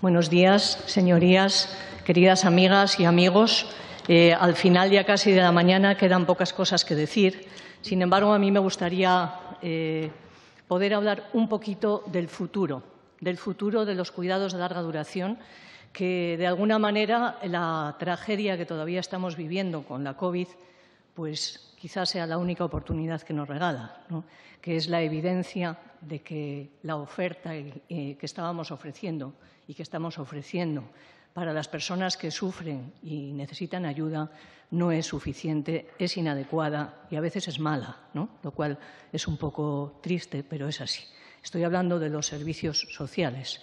Buenos días, señorías, queridas amigas y amigos. Al final ya casi de la mañana quedan pocas cosas que decir. Sin embargo, a mí me gustaría poder hablar un poquito del futuro de los cuidados de larga duración, que de alguna manera la tragedia que todavía estamos viviendo con la COVID, pues quizás sea la única oportunidad que nos regala, ¿no? Que es la evidencia de que la oferta que estábamos ofreciendo y que estamos ofreciendo para las personas que sufren y necesitan ayuda no es suficiente, es inadecuada y a veces es mala, ¿no? Lo cual es un poco triste, pero es así. Estoy hablando de los servicios sociales.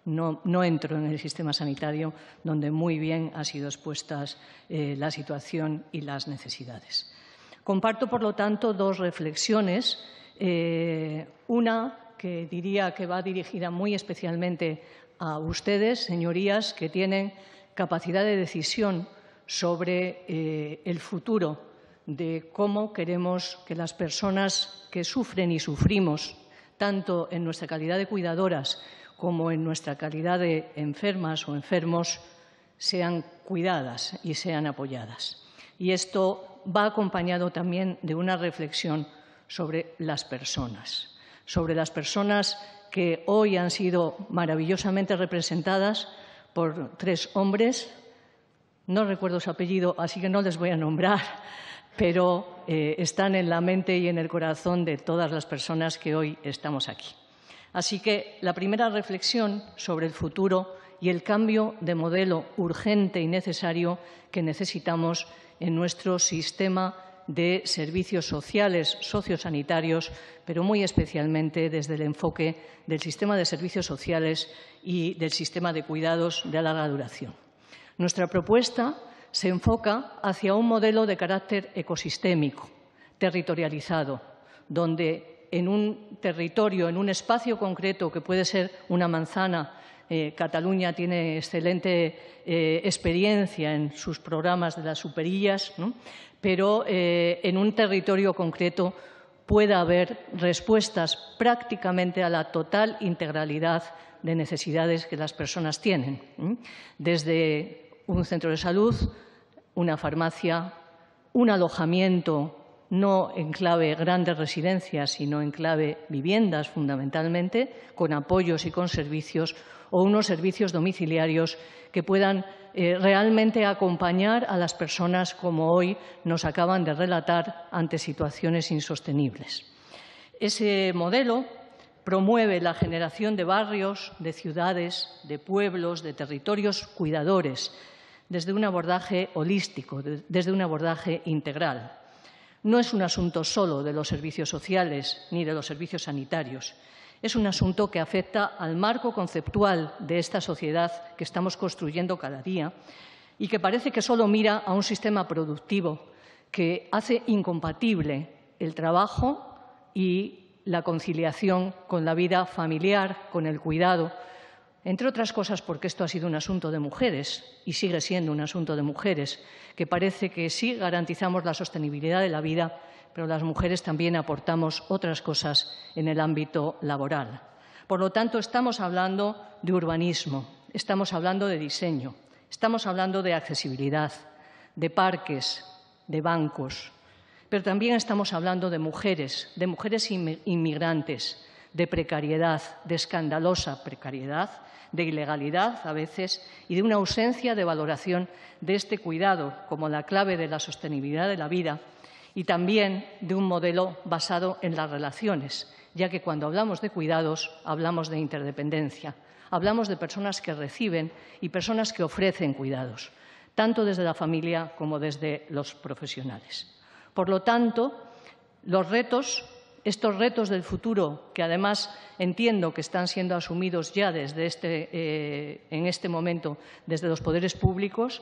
No entro en el sistema sanitario, donde muy bien ha sido expuestas la situación y las necesidades. Comparto, por lo tanto, dos reflexiones. Una que diría que va dirigida muy especialmente a ustedes, señorías, que tienen capacidad de decisión sobre el futuro de cómo queremos que las personas que sufren y sufrimos, tanto en nuestra calidad de cuidadoras como en nuestra calidad de enfermas o enfermos, sean cuidadas y sean apoyadas. Y esto va acompañado también de una reflexión sobre las personas que hoy han sido maravillosamente representadas por tres hombres. No recuerdo su apellido, así que no les voy a nombrar, pero están en la mente y en el corazón de todas las personas que hoy estamos aquí. Así que la primera reflexión sobre el futuro y el cambio de modelo urgente y necesario que necesitamos en nuestro sistema de servicios sociales, sociosanitarios, pero muy especialmente desde el enfoque del sistema de servicios sociales y del sistema de cuidados de larga duración. Nuestra propuesta se enfoca hacia un modelo de carácter ecosistémico, territorializado, donde en un territorio, en un espacio concreto que puede ser una manzana. Cataluña tiene excelente experiencia en sus programas de las superillas, ¿no? Pero en un territorio concreto pueda haber respuestas prácticamente a la total integralidad de necesidades que las personas tienen, desde un centro de salud, una farmacia, un alojamiento, no en clave grandes residencias, sino en clave viviendas fundamentalmente, con apoyos y con servicios, o unos servicios domiciliarios que puedan realmente acompañar a las personas, como hoy nos acaban de relatar, ante situaciones insostenibles. Ese modelo promueve la generación de barrios, de ciudades, de pueblos, de territorios cuidadores, desde un abordaje holístico, desde un abordaje integral. No es un asunto solo de los servicios sociales ni de los servicios sanitarios. Es un asunto que afecta al marco conceptual de esta sociedad que estamos construyendo cada día y que parece que solo mira a un sistema productivo que hace incompatible el trabajo y la conciliación con la vida familiar, con el cuidado, entre otras cosas porque esto ha sido un asunto de mujeres y sigue siendo un asunto de mujeres, que parece que sí garantizamos la sostenibilidad de la vida, pero las mujeres también aportamos otras cosas en el ámbito laboral. Por lo tanto, estamos hablando de urbanismo, estamos hablando de diseño, estamos hablando de accesibilidad, de parques, de bancos, pero también estamos hablando de mujeres inmigrantes, de precariedad, de escandalosa precariedad, de ilegalidad a veces y de una ausencia de valoración de este cuidado como la clave de la sostenibilidad de la vida y también de un modelo basado en las relaciones, ya que cuando hablamos de cuidados hablamos de interdependencia, hablamos de personas que reciben y personas que ofrecen cuidados, tanto desde la familia como desde los profesionales. Por lo tanto, estos retos del futuro, que además entiendo que están siendo asumidos ya en este momento desde los poderes públicos,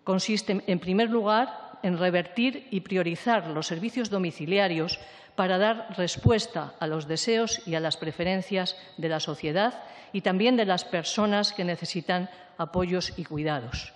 consisten, en primer lugar, en revertir y priorizar los servicios domiciliarios para dar respuesta a los deseos y a las preferencias de la sociedad y también de las personas que necesitan apoyos y cuidados.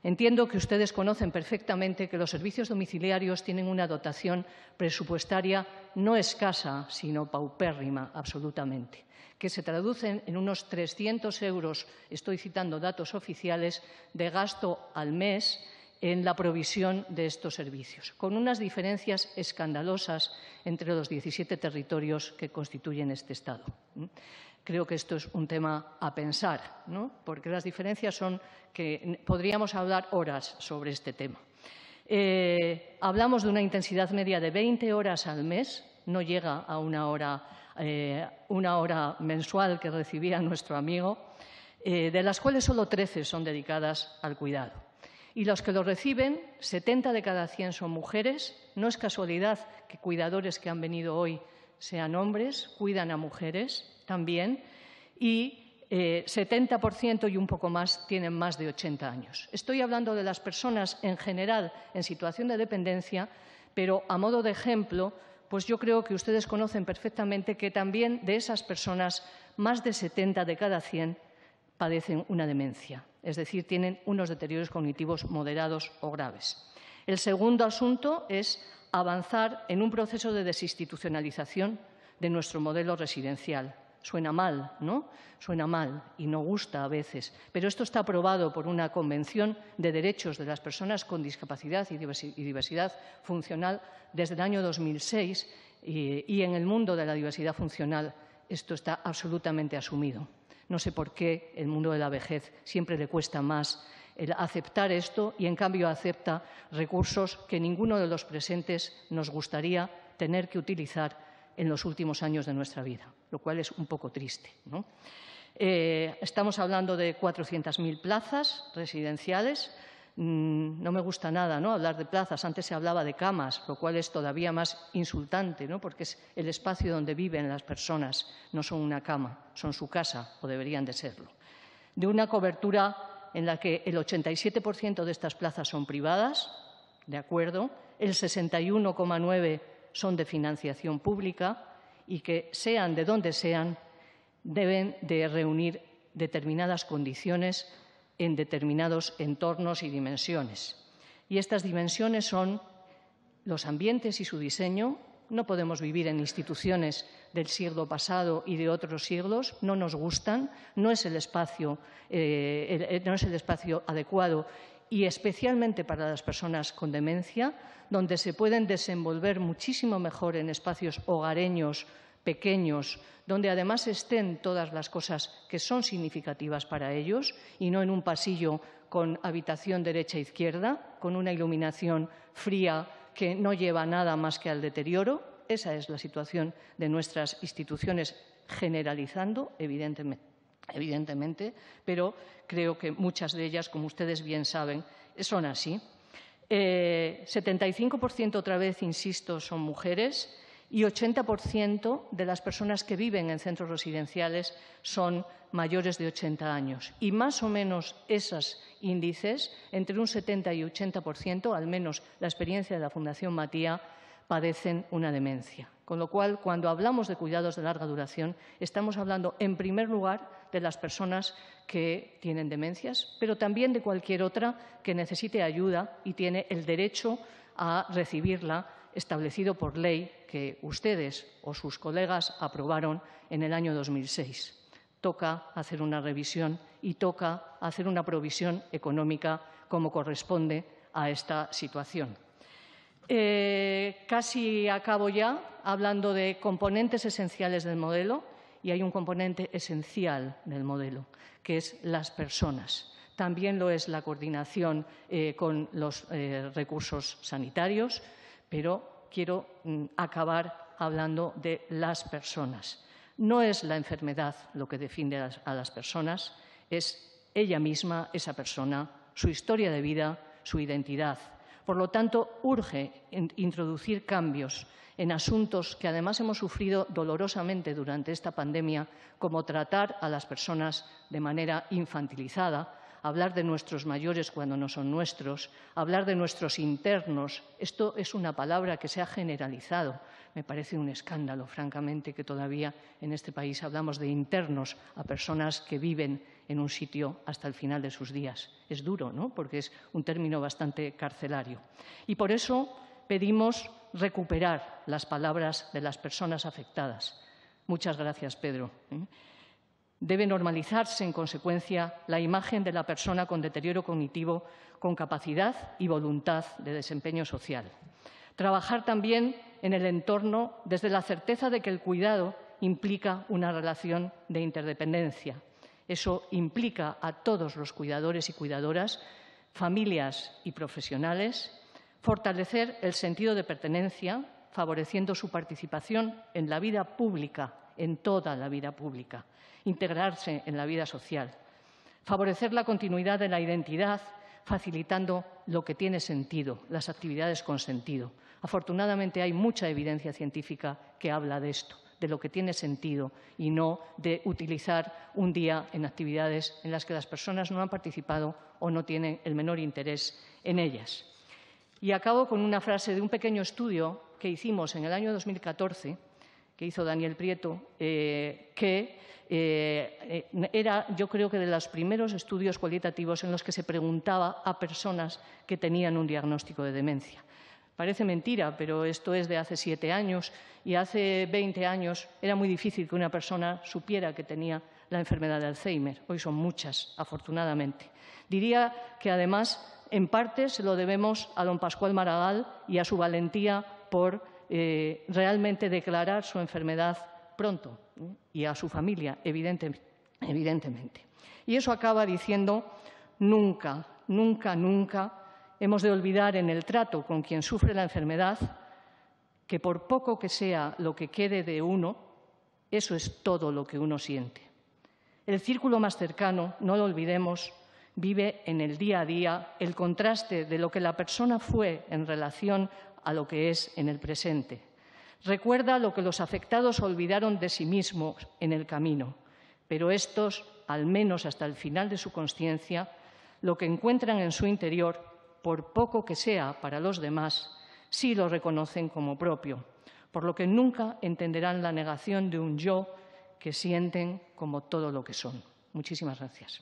Entiendo que ustedes conocen perfectamente que los servicios domiciliarios tienen una dotación presupuestaria no escasa, sino paupérrima absolutamente, que se traducen en unos 300 euros, estoy citando datos oficiales, de gasto al mes en la provisión de estos servicios, con unas diferencias escandalosas entre los 17 territorios que constituyen este Estado. Creo que esto es un tema a pensar, ¿no? Porque las diferencias son que podríamos hablar horas sobre este tema. Hablamos de una intensidad media de 20 horas al mes, no llega a una hora mensual que recibía nuestro amigo, de las cuales solo 13 son dedicadas al cuidado. Y los que lo reciben, 70 de cada 100 son mujeres. No es casualidad que cuidadores que han venido hoy sean hombres, cuidan a mujeres también, y 70% y un poco más tienen más de 80 años. Estoy hablando de las personas en general en situación de dependencia, pero a modo de ejemplo, pues yo creo que ustedes conocen perfectamente que también de esas personas, más de 70 de cada 100 padecen una demencia, es decir, tienen unos deterioros cognitivos moderados o graves. El segundo asunto es avanzar en un proceso de desinstitucionalización de nuestro modelo residencial. Suena mal, ¿no? Suena mal y no gusta a veces, pero esto está aprobado por una Convención de Derechos de las Personas con Discapacidad y Diversidad Funcional desde el año 2006 y en el mundo de la diversidad funcional esto está absolutamente asumido. No sé por qué el mundo de la vejez siempre le cuesta más el aceptar esto y, en cambio, acepta recursos que ninguno de los presentes nos gustaría tener que utilizar en los últimos años de nuestra vida, lo cual es un poco triste, ¿no? Estamos hablando de 400.000 plazas residenciales. No me gusta nada, ¿no?, hablar de plazas. Antes se hablaba de camas, lo cual es todavía más insultante, ¿no?, porque es el espacio donde viven las personas, no son una cama, son su casa o deberían de serlo. De una cobertura en la que el 87% de estas plazas son privadas, de acuerdo, el 61,9% son de financiación pública y que, sean de donde sean, deben de reunir determinadas condiciones en determinados entornos y dimensiones. Y estas dimensiones son los ambientes y su diseño. No podemos vivir en instituciones del siglo pasado y de otros siglos, no nos gustan, no es el espacio adecuado, y especialmente para las personas con demencia, donde se pueden desenvolver muchísimo mejor en espacios hogareños, pequeños, donde además estén todas las cosas que son significativas para ellos y no en un pasillo con habitación derecha-izquierda, con una iluminación fría que no lleva nada más que al deterioro. Esa es la situación de nuestras instituciones, generalizando, evidentemente, pero creo que muchas de ellas, como ustedes bien saben, son así. 75% otra vez, insisto, son mujeres y 80% de las personas que viven en centros residenciales son mayores de 80 años. Y más o menos esos índices, entre un 70 y 80%, al menos la experiencia de la Fundación Matia, padecen una demencia. Con lo cual, cuando hablamos de cuidados de larga duración, estamos hablando, en primer lugar, de las personas que tienen demencias, pero también de cualquier otra que necesite ayuda y tiene el derecho a recibirla, establecido por ley, que ustedes o sus colegas aprobaron en el año 2006. Toca hacer una revisión y toca hacer una provisión económica como corresponde a esta situación. Casi acabo ya hablando de componentes esenciales del modelo, y hay un componente esencial del modelo, que es las personas. También lo es la coordinación con los recursos sanitarios, pero quiero acabar hablando de las personas. No es la enfermedad lo que define a las personas, es ella misma, esa persona, su historia de vida, su identidad. Por lo tanto, urge introducir cambios en asuntos que además hemos sufrido dolorosamente durante esta pandemia, como tratar a las personas de manera infantilizada, hablar de nuestros mayores cuando no son nuestros, hablar de nuestros internos. Esto es una palabra que se ha generalizado. Me parece un escándalo, francamente, que todavía en este país hablamos de internos a personas que viven en un sitio hasta el final de sus días. Es duro, ¿no?, porque es un término bastante carcelario. Y por eso pedimos recuperar las palabras de las personas afectadas. Muchas gracias, Pedro. Debe normalizarse, en consecuencia, la imagen de la persona con deterioro cognitivo, con capacidad y voluntad de desempeño social. Trabajar también en el entorno desde la certeza de que el cuidado implica una relación de interdependencia. Eso implica a todos los cuidadores y cuidadoras, familias y profesionales, fortalecer el sentido de pertenencia, favoreciendo su participación en la vida pública, en toda la vida pública, integrarse en la vida social, favorecer la continuidad de la identidad, facilitando lo que tiene sentido, las actividades con sentido. Afortunadamente hay mucha evidencia científica que habla de esto, de lo que tiene sentido y no de utilizar un día en actividades en las que las personas no han participado o no tienen el menor interés en ellas. Y acabo con una frase de un pequeño estudio que hicimos en el año 2014, que hizo Daniel Prieto, que era, yo creo que de los primeros estudios cualitativos en los que se preguntaba a personas que tenían un diagnóstico de demencia. Parece mentira, pero esto es de hace 7 años y hace 20 años era muy difícil que una persona supiera que tenía la enfermedad de Alzheimer. Hoy son muchas, afortunadamente. Diría que, además, en parte se lo debemos a don Pascual Maragall y a su valentía por realmente declarar su enfermedad pronto, y a su familia, evidentemente. Y eso acaba diciendo: nunca, nunca, nunca hemos de olvidar en el trato con quien sufre la enfermedad que, por poco que sea lo que quede de uno, eso es todo lo que uno siente. El círculo más cercano, no lo olvidemos, vive en el día a día el contraste de lo que la persona fue en relación a lo que es en el presente. Recuerda lo que los afectados olvidaron de sí mismos en el camino, pero estos, al menos hasta el final de su consciencia, lo que encuentran en su interior, por poco que sea para los demás, sí lo reconocen como propio, por lo que nunca entenderán la negación de un yo que sienten como todo lo que son. Muchísimas gracias.